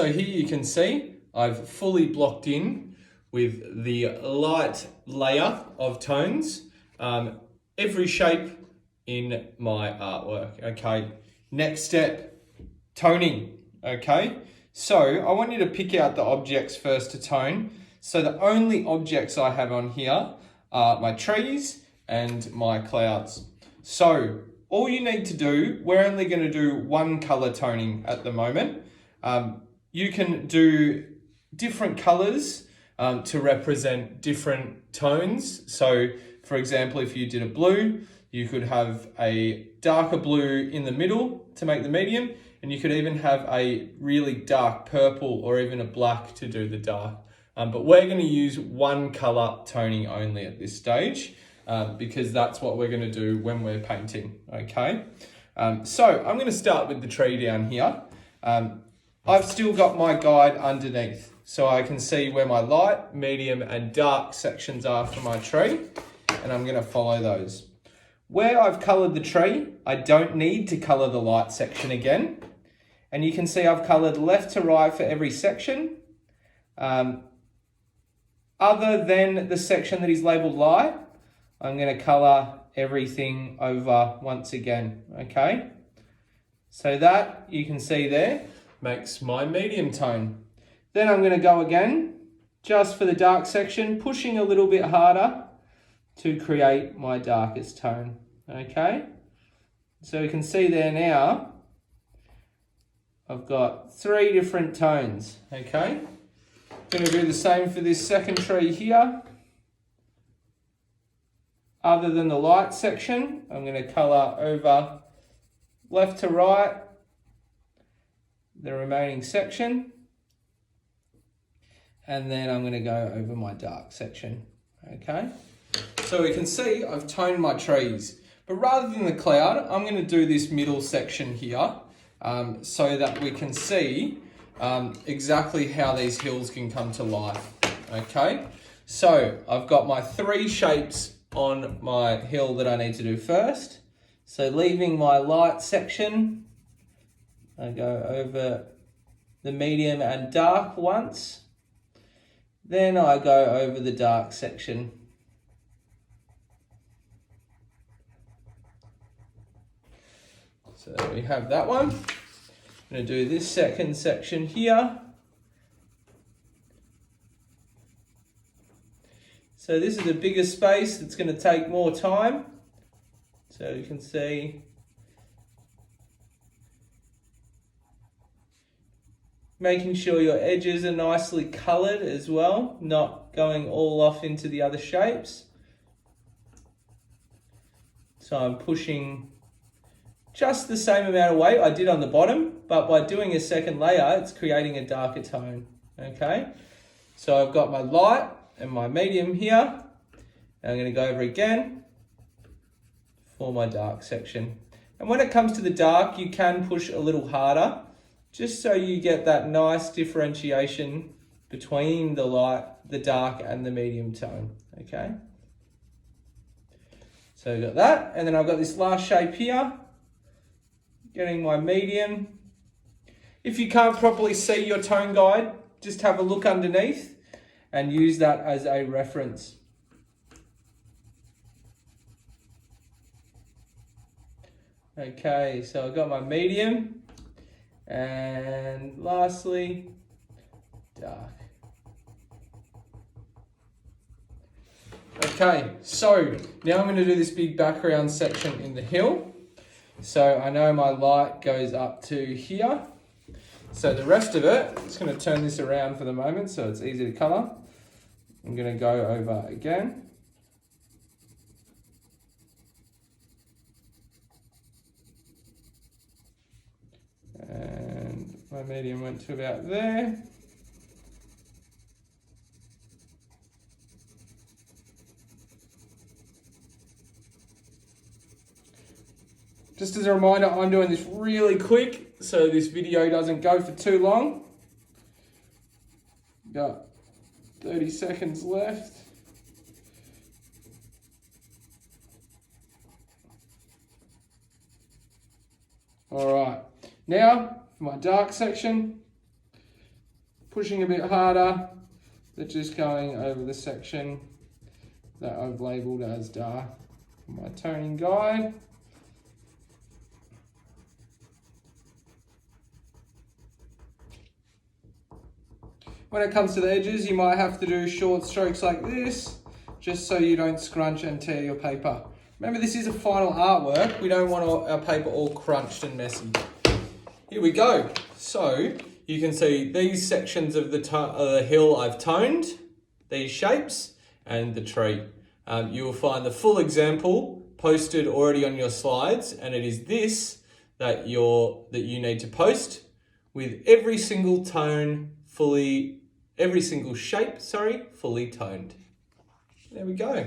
So here you can see I've fully blocked in with the light layer of tones, every shape in my artwork. Okay, next step, toning. Okay, so I want you to pick out the objects first to tone. So the only objects I have on here are my trees and my clouds. So all you need to do, we're only going to do one color toning at the moment. You can do different colors to represent different tones. So for example, if you did a blue, you could have a darker blue in the middle to make the medium, and you could even have a really dark purple or even a black to do the dark. But we're going to use one color toning only at this stage because that's what we're going to do when we're painting, okay? So I'm going to start with the tree down here. I've still got my guide underneath, so I can see where my light, medium, and dark sections are for my tree, and I'm going to follow those. Where I've coloured the tree, I don't need to colour the light section again, and you can see I've coloured left to right for every section, other than the section that is labelled light. I'm going to colour everything over once again, okay? So that, you can see there, makes my medium tone. Then I'm going to go again, just for the dark section, pushing a little bit harder to create my darkest tone, okay? So you can see there now, I've got 3 different tones, okay? Going to do the same for this second tree here. Other than the light section, I'm going to colour over left to right, the remaining section, and then I'm going to go over my dark section, okay? So we can see I've toned my trees, but rather than the cloud, I'm going to do this middle section here so that we can see exactly how these hills can come to life, okay? So I've got my 3 shapes on my hill that I need to do first. So leaving my light section, I go over the medium and dark once. Then I go over the dark section. So we have that one. I'm going to do this second section here. So this is a bigger space, it's going to take more time. So you can see making sure your edges are nicely coloured as well, not going all off into the other shapes. So I'm pushing just the same amount of weight I did on the bottom, but by doing a second layer, it's creating a darker tone, okay? So I've got my light and my medium here. And I'm going to go over again for my dark section. And when it comes to the dark, you can push a little harder, just so you get that nice differentiation between the light, the dark, and the medium tone, okay? So we've got that, and then I've got this last shape here, getting my medium. If you can't properly see your tone guide, just have a look underneath and use that as a reference. Okay, so I've got my medium, and lastly, dark. Okay, so now I'm going to do this big background section in the hill. So I know my light goes up to here. So the rest of it, I'm just going to turn this around for the moment so it's easy to colour. I'm going to go over again. And my medium went to about there. Just as a reminder, I'm doing this really quick so this video doesn't go for too long. Got 30 seconds left. All right, now for my dark section, pushing a bit harder, but just going over the section that I've labelled as dark for my toning guide. When it comes to the edges, you might have to do short strokes like this, just so you don't scrunch and tear your paper. Remember, this is a final artwork. We don't want our paper all crunched and messy. Here we go. So you can see these sections of the hill I've toned, these shapes, and the tree. You will find the full example posted already on your slides, and it is this that you need to post with every single shape fully toned. There we go.